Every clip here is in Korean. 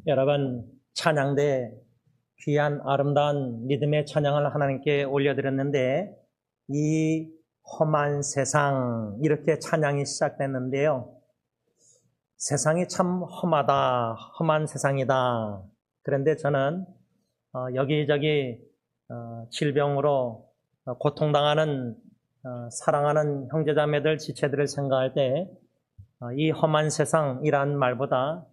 여러분, 찬양대 귀한 아름다운 믿음의 찬양을 하나님께 올려드렸는데 이 험한 세상 이렇게 찬양이 시작됐는데요. 세상이 참 험하다, 험한 세상이다. 그런데 저는 여기저기 질병으로 고통당하는 사랑하는 형제자매들, 지체들을 생각할 때 이 험한 세상이란 말보다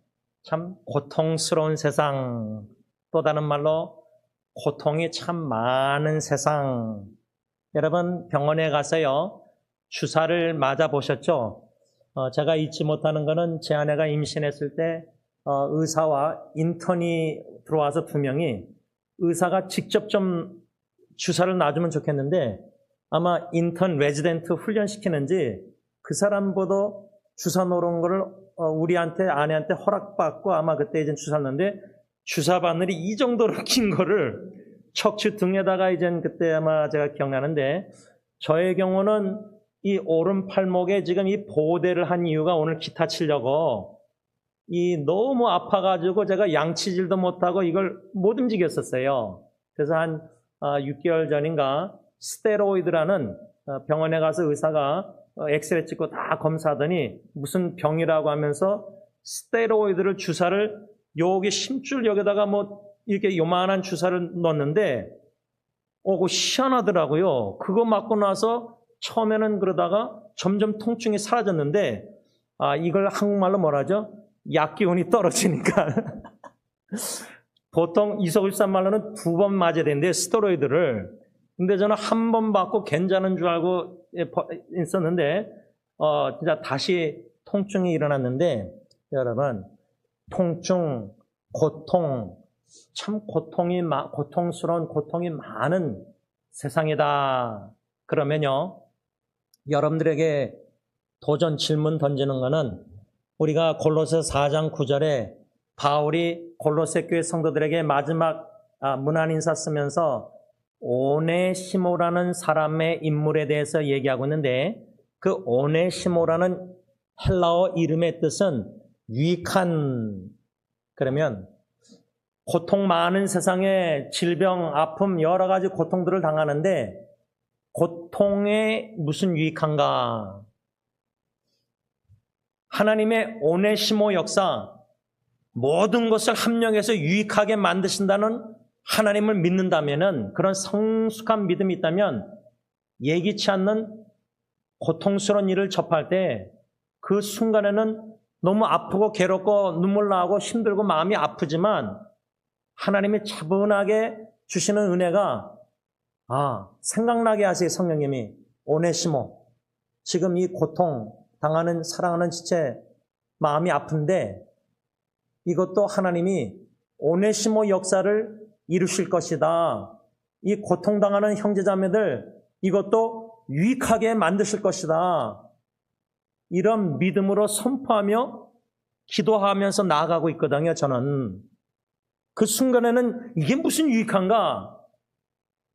참 고통스러운 세상, 또 다른 말로 고통이 참 많은 세상. 여러분 병원에 가서요 주사를 맞아 보셨죠? 제가 잊지 못하는 거는 제 아내가 임신했을 때 의사와 인턴이 들어와서 2명이 의사가 직접 좀 주사를 놔주면 좋겠는데 아마 인턴 레지던트 훈련시키는지 그 사람보다 주사 놓은 거를 우리한테 아내한테 허락받고 아마 그때 이제 주사를 넣는데 주사 바늘이 이 정도로 긴 거를 척추 등에다가 이제 그때 아마 제가 기억나는데 저의 경우는 이 오른 팔목에 지금 이 보호대를 한 이유가 오늘 기타 치려고 이 너무 아파가지고 제가 양치질도 못하고 이걸 못 움직였었어요. 그래서 한 6개월 전인가 스테로이드라는 병원에 가서 의사가 엑스레이 찍고 다 검사하더니 무슨 병이라고 하면서 스테로이드를 주사를 여기 심줄 여기다가 뭐 이렇게 요만한 주사를 넣었는데 그거 희한하더라고요. 그거 맞고 나서 처음에는 그러다가 점점 통증이 사라졌는데 이걸 한국말로 뭐라죠? 약기운이 떨어지니까 보통 이석일산 말로는 2번 맞아야 되는데 스테로이드를 근데 저는 한 번 맞고 괜찮은 줄 알고 있었는데 진짜 다시 통증이 일어났는데 여러분 통증, 고통 참 고통스러운 고통이 많은 세상이다. 그러면요 여러분들에게 도전 질문 던지는 거는 우리가 골로새 4장 9절에 바울이 골로새 교회 성도들에게 마지막 문안 인사 쓰면서 오네시모라는 사람의 인물에 대해서 얘기하고 있는데 그 오네시모라는 헬라어 이름의 뜻은 유익한, 그러면 고통 많은 세상에 질병, 아픔 여러 가지 고통들을 당하는데 고통에 무슨 유익한가? 하나님의 오네시모 역사 모든 것을 합력해서 유익하게 만드신다는 하나님을 믿는다면은 그런 성숙한 믿음이 있다면 예기치 않는 고통스러운 일을 접할 때 그 순간에는 너무 아프고 괴롭고 눈물 나고 힘들고 마음이 아프지만 하나님이 차분하게 주시는 은혜가 생각나게 하세요. 성령님이 오네시모 지금 이 고통 당하는 사랑하는 지체 마음이 아픈데 이것도 하나님이 오네시모 역사를 이루실 것이다. 이 고통당하는 형제자매들 이것도 유익하게 만드실 것이다. 이런 믿음으로 선포하며 기도하면서 나아가고 있거든요. 저는 그 순간에는 이게 무슨 유익한가?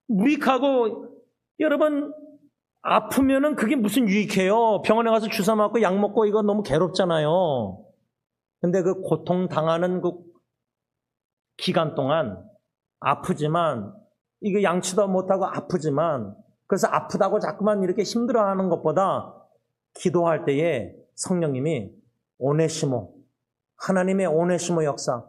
유익하고 여러분 아프면은 그게 무슨 유익해요? 병원에 가서 주사 맞고 약 먹고 이거 너무 괴롭잖아요. 근데 그 고통당하는 그 기간 동안 아프지만 이거 양치도 못하고 아프지만 그래서 아프다고 자꾸만 이렇게 힘들어하는 것보다 기도할 때에 성령님이 오네시모 하나님의 오네시모 역사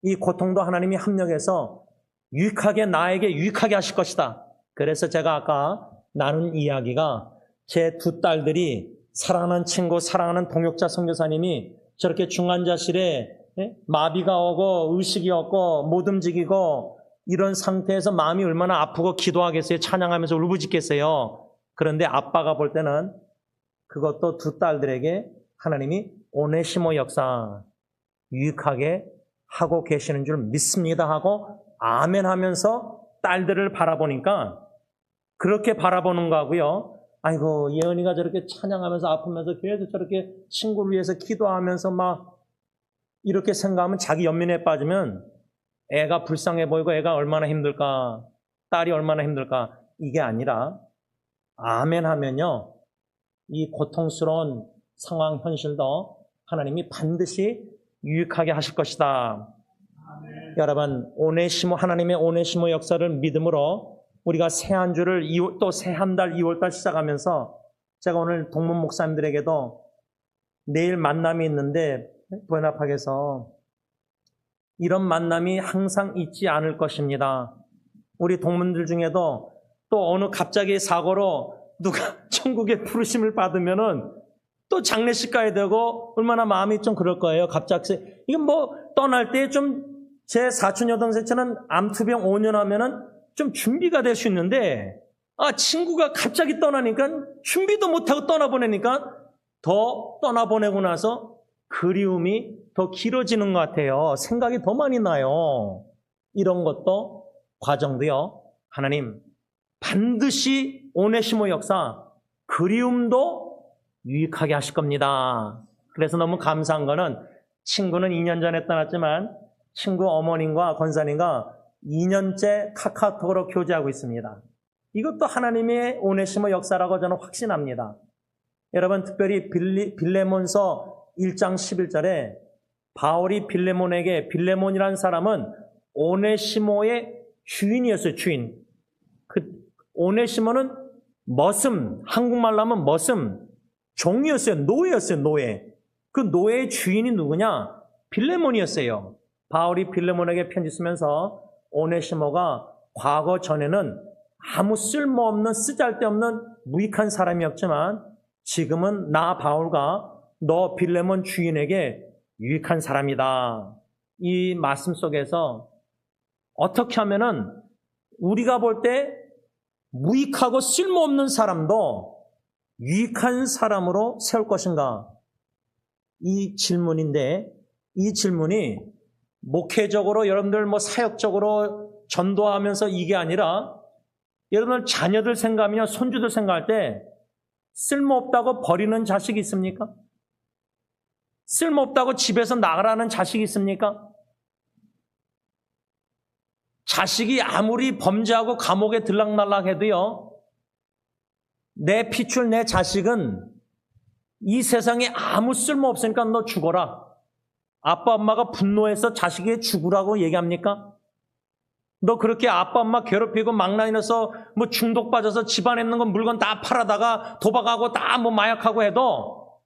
이 고통도 하나님이 합력해서 유익하게 나에게 유익하게 하실 것이다. 그래서 제가 아까 나눈 이야기가 제 2 딸들이 사랑하는 친구 사랑하는 동역자 선교사님이 저렇게 중환자실에 마비가 오고 의식이 없고 못 움직이고 이런 상태에서 마음이 얼마나 아프고 기도하겠어요. 찬양하면서 울부짖겠어요. 그런데 아빠가 볼 때는 그것도 2 딸들에게 하나님이 오네시모 역사 유익하게 하고 계시는 줄 믿습니다 하고 아멘 하면서 딸들을 바라보니까 그렇게 바라보는 거하고요. 아이고 예은이가 저렇게 찬양하면서 아프면서 계속 저렇게 친구를 위해서 기도하면서 막 이렇게 생각하면 자기 연민에 빠지면 애가 불쌍해 보이고 애가 얼마나 힘들까 딸이 얼마나 힘들까 이게 아니라 아멘 하면요 이 고통스러운 상황 현실도 하나님이 반드시 유익하게 하실 것이다. 여러분, 오네시모, 하나님의 오네시모 역사를 믿음으로 우리가 새 한 주를 또 새 한 달 2월달 시작하면서 제가 오늘 동문 목사님들에게도 내일 만남이 있는데 부연합학에서 이런 만남이 항상 있지 않을 것입니다. 우리 동문들 중에도 또 어느 갑자기 사고로 누가 천국의 부르심을 받으면은 또 장례식 가야 되고 얼마나 마음이 좀 그럴 거예요. 갑자기 이건 뭐 떠날 때 좀 제 사촌 여동생처럼 암투병 5년 하면은 좀 준비가 될 수 있는데 친구가 갑자기 떠나니까 준비도 못하고 떠나보내니까 더 떠나보내고 나서 그리움이 더 길어지는 것 같아요. 생각이 더 많이 나요. 이런 것도 과정도요. 하나님 반드시 오네시모 역사 그리움도 유익하게 하실 겁니다. 그래서 너무 감사한 거는 친구는 2년 전에 떠났지만 친구 어머님과 권사님과 2년째 카카오톡으로 교제하고 있습니다. 이것도 하나님의 오네시모 역사라고 저는 확신합니다. 여러분 특별히 빌레몬서 1장 11절에 바울이 빌레몬이라는 사람은 오네시모의 주인이었어요. 주인. 그 오네시모는 머슴, 한국말로 하면 머슴, 종이었어요. 노예였어요. 노예. 그 노예의 주인이 누구냐? 빌레몬이었어요. 바울이 빌레몬에게 편지 쓰면서 오네시모가 과거 전에는 아무 쓸모없는 쓰잘데없는 무익한 사람이었지만 지금은 나 바울가 너 빌레몬 주인에게 유익한 사람이다. 이 말씀 속에서 어떻게 하면은 우리가 볼 때 무익하고 쓸모없는 사람도 유익한 사람으로 세울 것인가? 이 질문인데 이 질문이 목회적으로 여러분들 사역적으로 전도하면서 이게 아니라 여러분들 자녀들 생각하면 손주들 생각할 때 쓸모없다고 버리는 자식이 있습니까? 쓸모없다고 집에서 나가라는 자식이 있습니까? 자식이 아무리 범죄하고 감옥에 들락날락 해도요, 내 피출 내 자식은 이 세상에 아무 쓸모 없으니까 너 죽어라. 아빠 엄마가 분노해서 자식이 죽으라고 얘기합니까? 너 그렇게 아빠 엄마 괴롭히고 망나니라서 중독 빠져서 집안에 있는 건 물건 다 팔아다가 도박하고 다 마약하고 해도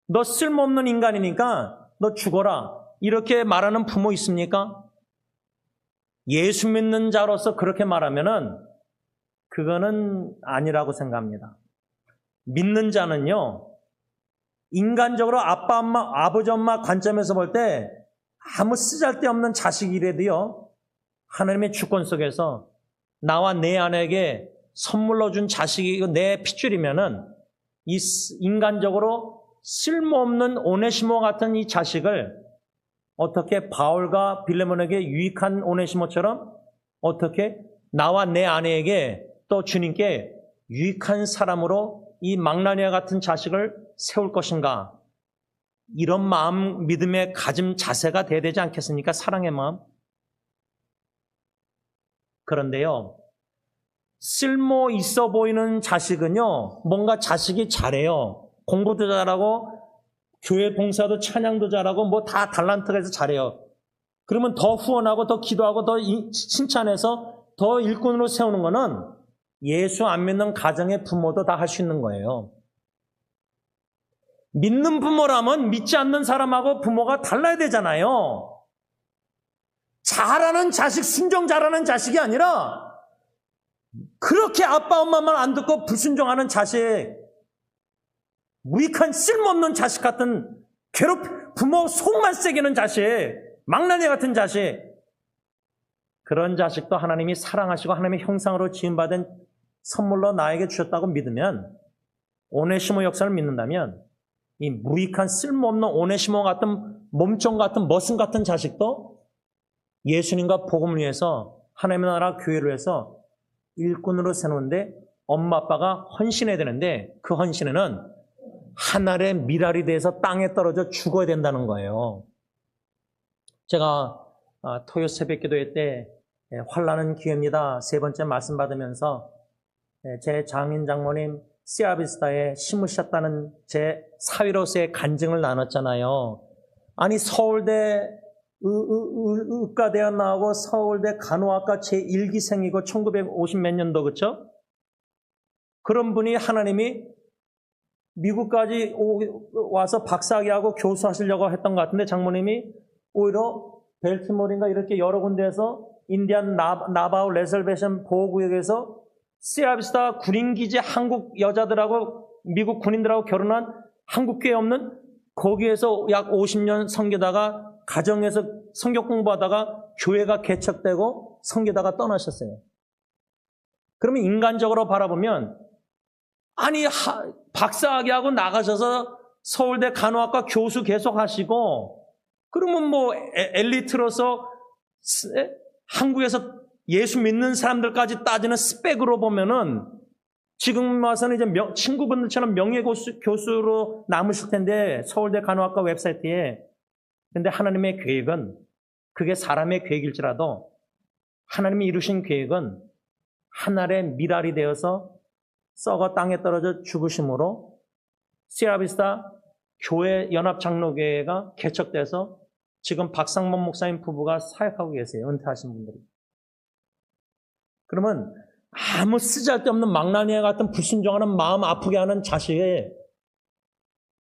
너 쓸모없는 인간이니까 너 죽어라. 이렇게 말하는 부모 있습니까? 예수 믿는 자로서 그렇게 말하면은 그거는 아니라고 생각합니다. 믿는 자는요, 인간적으로 아빠, 엄마, 아버지, 엄마 관점에서 볼 때 아무 쓰잘데없는 자식이라도요, 하나님의 주권 속에서 나와 내 아내에게 선물로 준 자식이 내 핏줄이면은 이 인간적으로 쓸모없는 오네시모 같은 이 자식을 어떻게 바울과 빌레몬에게 유익한 오네시모처럼 어떻게 나와 내 아내에게 또 주님께 유익한 사람으로 이 망나니아 같은 자식을 세울 것인가? 이런 마음, 믿음의 가짐 자세가 돼야 되지 않겠습니까? 사랑의 마음. 그런데요, 쓸모 있어 보이는 자식은요, 뭔가 자식이 잘해요. 공부도 잘하고 교회 봉사도 찬양도 잘하고 다 달란트가 해서 잘해요. 그러면 더 후원하고 더 기도하고 더 칭찬해서 더 일꾼으로 세우는 거는 예수 안 믿는 가정의 부모도 다 할 수 있는 거예요. 믿는 부모라면 믿지 않는 사람하고 부모가 달라야 되잖아요. 잘하는 자식, 순종 잘하는 자식이 아니라 그렇게 아빠 엄마 말 안 듣고 불순종하는 자식, 무익한 쓸모없는 자식 같은 부모 속만 새기는 자식, 망나니 같은 자식, 그런 자식도 하나님이 사랑하시고 하나님의 형상으로 지음받은 선물로 나에게 주셨다고 믿으면, 오네시모 역사를 믿는다면 이 무익한 쓸모없는 오네시모 같은 몸종 같은 머슴 같은 자식도 예수님과 복음을 위해서 하나님의 나라 교회를 위해서 일꾼으로 세우는데 엄마 아빠가 헌신해야 되는데 그 헌신에는 한 알의 밀알이 돼서 땅에 떨어져 죽어야 된다는 거예요. 제가 토요 새벽 기도회 때 환난은 기회입니다. 세 번째 말씀 받으면서 제 장인 장모님 시아비스타에 심으셨다는 제 사위로서의 간증을 나눴잖아요. 아니 서울대 의과대학 나오고 서울대 간호학과 제1기생이고 1950 몇 년도, 그쵸? 그런 분이 하나님이 미국까지 와서 박사학위하고 교수하시려고 했던 것 같은데 장모님이 오히려 벨티모어인가 이렇게 여러 군데에서 인디안 나바오 레설베이션 보호구역에서 시아비스타 군인기지 한국 여자들하고 미국 군인들하고 결혼한 한국교회 없는 거기에서 약 50년 섬기다가 가정에서 성경 공부하다가 교회가 개척되고 섬기다가 떠나셨어요. 그러면 인간적으로 바라보면 아니 박사학위하고 나가셔서 서울대 간호학과 교수 계속 하시고 그러면 뭐 엘리트로서 한국에서 예수 믿는 사람들까지 따지는 스펙으로 보면은 지금 와서는 이제 친구분들처럼 명예교수로 남으실 텐데 서울대 간호학과 웹사이트에. 근데 하나님의 계획은 그게 사람의 계획일지라도 하나님이 이루신 계획은 하늘의 미랄이 되어서 썩어 땅에 떨어져 죽으심으로 시아비스타 교회 연합장로교회가 개척돼서 지금 박상범 목사님 부부가 사역하고 계세요. 은퇴하신 분들이. 그러면 아무 쓰잘데없는 망나니와 같은 불순종하는 마음 아프게 하는 자식에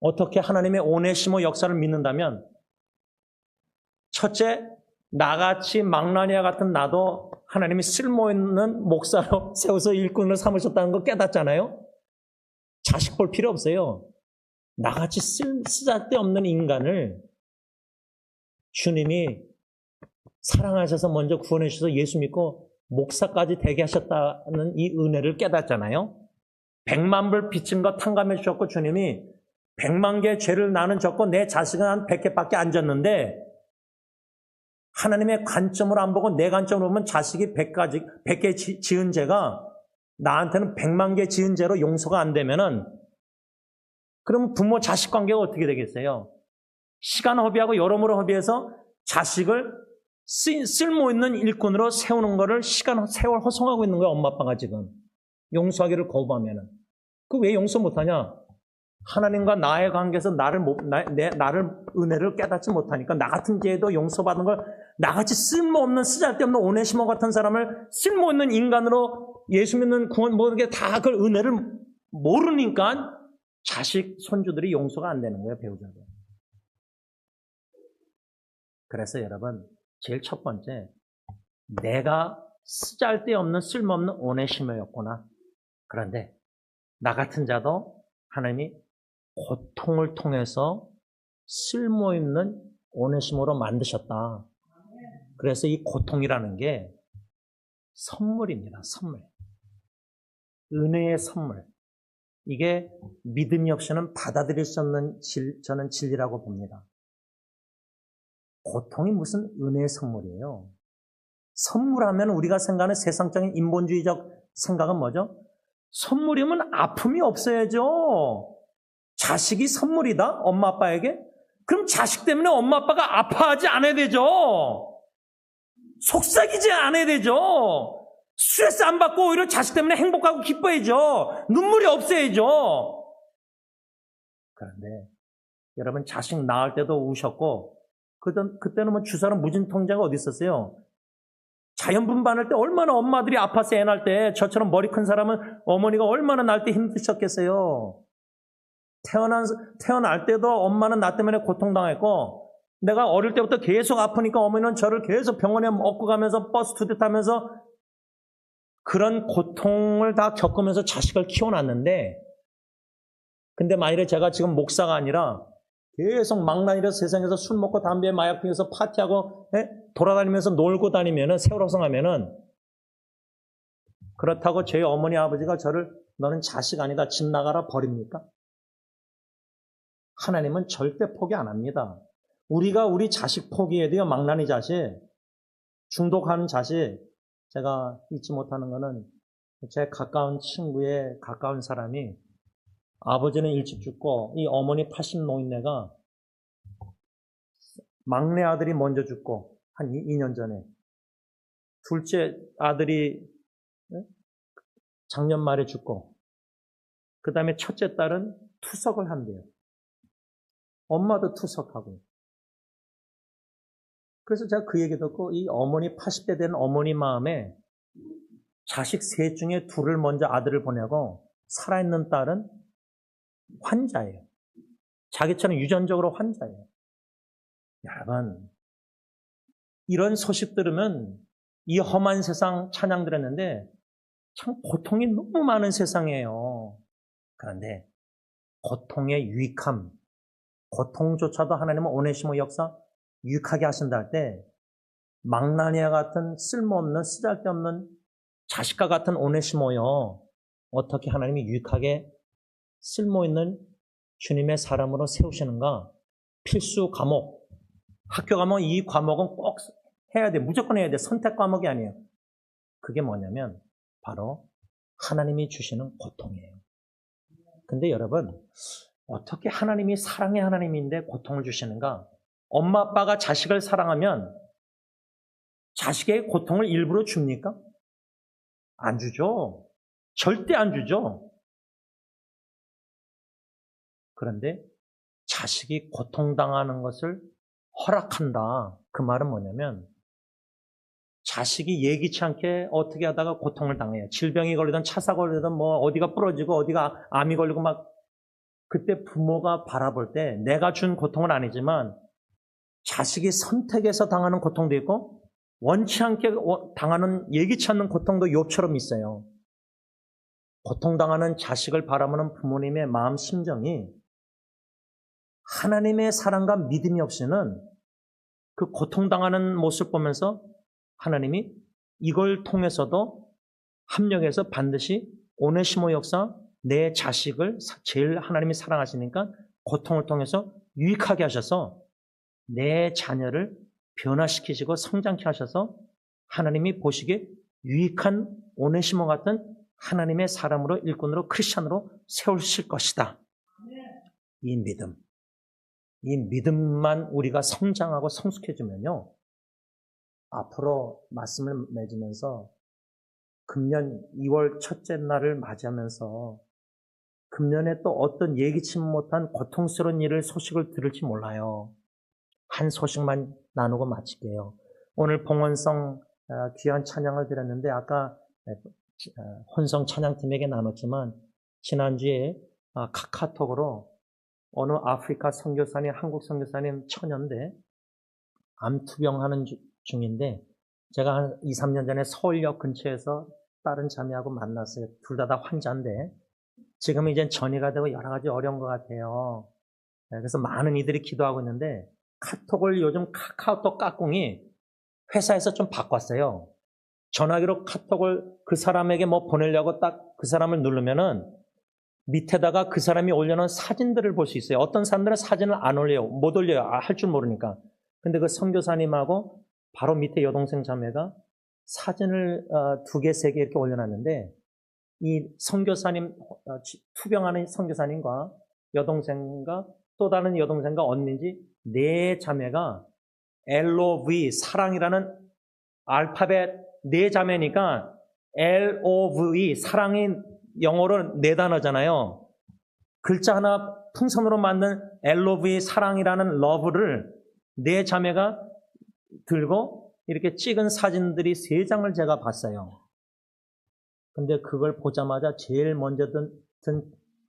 어떻게 하나님의 오네시모 역사를 믿는다면 첫째, 나같이 망나니와 같은 나도 하나님이 쓸모있는 목사로 세워서 일꾼을 삼으셨다는 거 깨닫잖아요. 자식 볼 필요 없어요. 나같이 쓰잘데없는 인간을 주님이 사랑하셔서 먼저 구원해 주셔서 예수 믿고 목사까지 되게 하셨다는 이 은혜를 깨닫잖아요. 100만 불 빚진 거 탕감해 주셨고 주님이 100만 개의 죄를 나는 졌고 내 자식은 한 100개밖에 안 졌는데 하나님의 관점으로 안 보고 내 관점으로 보면 자식이 100개 지은 죄가 나한테는 100만 개 지은 죄로 용서가 안 되면은 그럼 부모 자식 관계가 어떻게 되겠어요? 시간 허비하고 여러모로 허비해서 자식을 쓸모있는 일꾼으로 세우는 거를 세월 허송하고 있는 거예요. 엄마 아빠가 지금. 용서하기를 거부하면은. 그 왜 용서 못하냐? 하나님과 나의 관계에서 나를 은혜를 깨닫지 못하니까 나 같은 죄도 용서받은 걸 나같이 쓸모없는 쓰잘데없는 오네시모 같은 사람을 쓸모있는 인간으로 예수 믿는 구원 모르게 다 그 은혜를 모르니까 자식 손주들이 용서가 안 되는 거예요. 배우자들. 그래서 여러분 제일 첫 번째 내가 쓰잘데없는 쓸모없는 오네시모였구나. 그런데 나 같은 자도 하나님이 고통을 통해서 쓸모있는 오네시모로 만드셨다. 그래서 이 고통이라는 게 선물입니다. 선물. 은혜의 선물. 이게 믿음이 없이는 받아들일 수 없는 저는 진리라고 봅니다. 고통이 무슨 은혜의 선물이에요. 선물하면 우리가 생각하는 세상적인 인본주의적 생각은 뭐죠? 선물이면 아픔이 없어야죠. 자식이 선물이다? 엄마 아빠에게? 그럼 자식 때문에 엄마 아빠가 아파하지 않아야 되죠. 속삭이지 않아야 되죠. 스트레스 안 받고 오히려 자식 때문에 행복하고 기뻐야죠. 눈물이 없어야죠. 그런데 여러분 자식 낳을 때도 우셨고 그때는 뭐 주사는 무진통제가 어디 있었어요? 자연 분반할 때 얼마나 엄마들이 아파서 애 낳을 때 저처럼 머리 큰 사람은 어머니가 얼마나 낳을 때 힘드셨겠어요. 태어날 때도 엄마는 나 때문에 고통당했고 내가 어릴 때부터 계속 아프니까 어머니는 저를 계속 병원에 업고 가면서 버스 두 대 타면서 그런 고통을 다 겪으면서 자식을 키워놨는데 근데 만일에 제가 지금 목사가 아니라 계속 망나니로 세상에서 술 먹고 담배 마약 피워서 파티하고 돌아다니면서 놀고 다니면은 세월호성하면은 그렇다고 저희 어머니 아버지가 저를 너는 자식 아니다 집 나가라 버립니까? 하나님은 절대 포기 안 합니다. 우리가 우리 자식 포기해야 돼요. 망나니 자식, 중독하는 자식. 제가 잊지 못하는 거는 제 가까운 친구의 가까운 사람이 아버지는 일찍 죽고 이 어머니 80 노인네가 막내 아들이 먼저 죽고 한 2년 전에 둘째 아들이 작년 말에 죽고 그 다음에 첫째 딸은 투석을 한대요. 엄마도 투석하고 그래서 제가 그 얘기 듣고 이 어머니 80대 된 어머니 마음에 자식 셋 중에 둘을 먼저 아들을 보내고 살아있는 딸은 환자예요. 자기처럼 유전적으로 환자예요. 여러분, 이런 소식 들으면 이 험한 세상 찬양 들었는데 참 고통이 너무 많은 세상이에요. 그런데 고통의 유익함, 고통조차도 하나님은 오네시모 역사 유익하게 하신다 할 때 망나니아 같은 쓸모없는 쓰잘데없는 자식과 같은 오네시모요 어떻게 하나님이 유익하게 쓸모있는 주님의 사람으로 세우시는가? 필수 과목, 학교 가면 이 과목은 꼭 해야 돼. 무조건 해야 돼. 선택 과목이 아니에요. 그게 뭐냐면 바로 하나님이 주시는 고통이에요. 근데 여러분, 어떻게 하나님이 사랑의 하나님인데 고통을 주시는가? 엄마 아빠가 자식을 사랑하면 자식의 고통을 일부러 줍니까? 안 주죠. 절대 안 주죠. 그런데 자식이 고통당하는 것을 허락한다. 그 말은 뭐냐면 자식이 예기치 않게 어떻게 하다가 고통을 당해요. 질병이 걸리든 차사 걸리든 뭐 어디가 부러지고 어디가 암이 걸리고 막 그때 부모가 바라볼 때 내가 준 고통은 아니지만 자식이 선택해서 당하는 고통도 있고 원치 않게 당하는 예기치 않는 고통도 욥처럼 있어요. 고통당하는 자식을 바라보는 부모님의 마음 심정이 하나님의 사랑과 믿음이 없이는 그 고통당하는 모습을 보면서 하나님이 이걸 통해서도 합력해서 반드시 오네시모 역사 내 자식을 제일 하나님이 사랑하시니까 고통을 통해서 유익하게 하셔서 내 자녀를 변화시키시고 성장케 하셔서 하나님이 보시기에 유익한 오네시모 같은 하나님의 사람으로 일꾼으로 크리스찬으로 세우실 것이다. 이 믿음. 이 믿음만 우리가 성장하고 성숙해지면요. 앞으로 말씀을 맺으면서 금년 2월 첫째 날을 맞이하면서 금년에 또 어떤 예기치 못한 고통스러운 일을 소식을 들을지 몰라요. 한 소식만 나누고 마칠게요. 오늘 봉헌성 귀한 찬양을 드렸는데 아까 혼성 찬양팀에게 나눴지만 지난주에 카카오톡으로 어느 아프리카 선교사님, 한국 선교사님 처녀인데 암투병하는 중인데 제가 한 2, 3년 전에 서울역 근처에서 다른 자매하고 만났어요. 둘 다 환자인데 지금은 이제 전이가 되고 여러 가지 어려운 것 같아요. 그래서 많은 이들이 기도하고 있는데 카톡을 요즘 카카오톡 까꿍이 회사에서 좀 바꿨어요. 전화기로 카톡을 그 사람에게 뭐 보내려고 딱 그 사람을 누르면은 밑에다가 그 사람이 올려놓은 사진들을 볼 수 있어요. 어떤 사람들은 사진을 안 올려요. 못 올려요. 할 줄 모르니까. 근데 그 선교사님하고 바로 밑에 여동생 자매가 사진을 2개, 3개 이렇게 올려놨는데 이 선교사님, 투병하는 선교사님과 여동생과 또 다른 여동생과 언니인지 네 자매가 LOV, 사랑이라는 알파벳 네 자매니까 LOV, 사랑이 영어로 네 단어잖아요. 글자 하나 풍선으로 만든 LOV, 사랑이라는 러브를 네 자매가 들고 이렇게 찍은 사진들이 3장을 제가 봤어요. 근데 그걸 보자마자 제일 먼저 든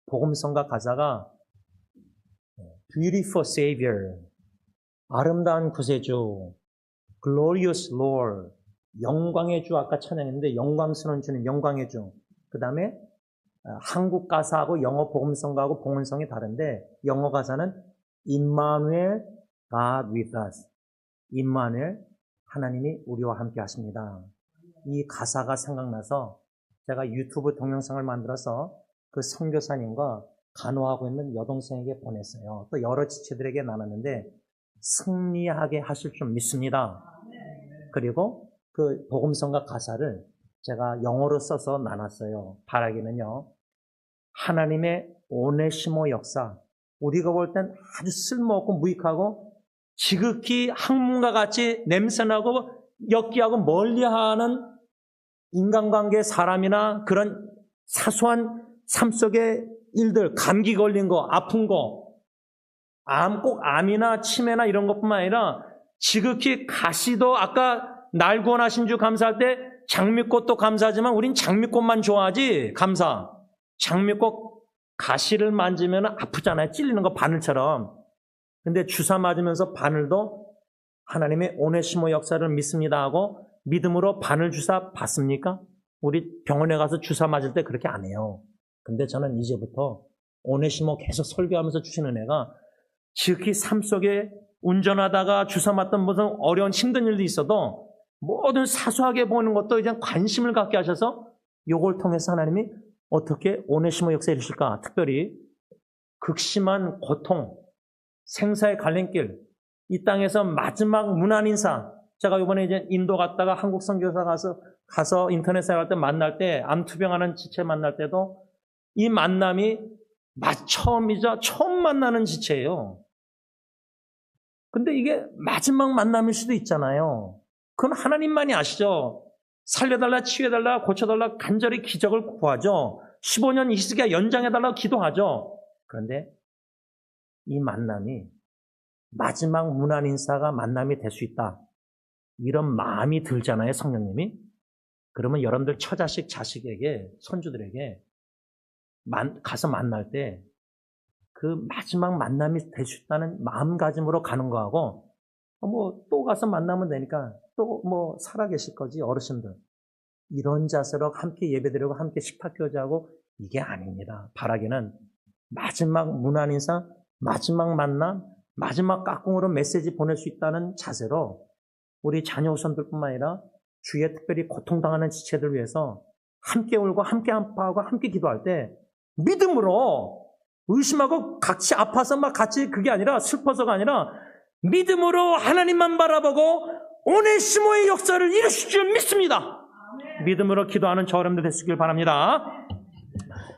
복음성가 가사가 Beautiful Savior, 아름다운 구세주, Glorious Lord, 영광의 주 아까 찬양했는데 영광스러운 주님, 영광의 주. 그 다음에 한국 가사하고 영어 복음성가하고 봉헌성이 다른데 영어 가사는 Emmanuel, God with us. 임마누엘, 하나님이 우리와 함께 하십니다. 이 가사가 생각나서 제가 유튜브 동영상을 만들어서 그 선교사님과 간호하고 있는 여동생에게 보냈어요. 또 여러 지체들에게 나눴는데 승리하게 하실 줄 믿습니다. 그리고 그 복음성가 가사를 제가 영어로 써서 나눴어요. 바라기는요. 하나님의 오네시모 역사, 우리가 볼 땐 아주 쓸모없고 무익하고 지극히 학문과 같이 냄새나고 엽기하고 멀리하는 인간관계 사람이나 그런 사소한 삶 속의 일들, 감기 걸린 거, 아픈 거, 꼭 암이나 치매나 이런 것뿐만 아니라 지극히 가시도 아까 날 구원하신 주 감사할 때 장미꽃도 감사하지만 우린 장미꽃만 좋아하지 감사. 장미꽃 가시를 만지면 아프잖아요. 찔리는 거 바늘처럼. 근데 주사 맞으면서 바늘도 하나님의 오네시모 역사를 믿습니다 하고 믿음으로 바늘 주사 받습니까? 우리 병원에 가서 주사 맞을 때 그렇게 안 해요. 근데 저는 이제부터 오네시모 계속 설교하면서 주신 은혜가 지극히 삶 속에 운전하다가 주사 맞던 무슨 어려운 힘든 일도 있어도 모든 사소하게 보는 것도 이제 관심을 갖게 하셔서 요걸 통해서 하나님이 어떻게 오네시모 역사에 이루실까? 특별히 극심한 고통, 생사의 갈림길, 이 땅에서 마지막 문안 인사. 제가 이번에 이제 인도 갔다가 한국 선교사 가서 인터넷에 갈 때 만날 때 암투병하는 지체 만날 때도 이 만남이 처음 만나는 지체예요. 근데 이게 마지막 만남일 수도 있잖아요. 그건 하나님만이 아시죠. 살려달라, 치유해달라, 고쳐달라 간절히 기적을 구하죠. 15년 이스기야 연장해달라고 기도하죠. 그런데 이 만남이 마지막 문안 인사가 만남이 될 수 있다. 이런 마음이 들잖아요, 성령님이. 그러면 여러분들 처자식 자식에게, 손주들에게 가서 만날 때 그 마지막 만남이 될 수 있다는 마음가짐으로 가는 거하고 또 가서 만나면 되니까 또 살아계실 거지, 어르신들. 이런 자세로 함께 예배드리고 함께 식탁교제하고 이게 아닙니다. 바라기는 마지막 문안 인사, 마지막 만남, 마지막 깍꿍으로 메시지 보낼 수 있다는 자세로 우리 자녀 후손들뿐만 아니라 주위에 특별히 고통당하는 지체들 위해서 함께 울고 함께 아파하고 함께 기도할 때 믿음으로 의심하고 같이 아파서 같이 그게 아니라 슬퍼서가 아니라 믿음으로 하나님만 바라보고 오네시모의 역사를 이루실 줄 믿습니다. 믿음으로 기도하는 저 여러분들 되시길 바랍니다.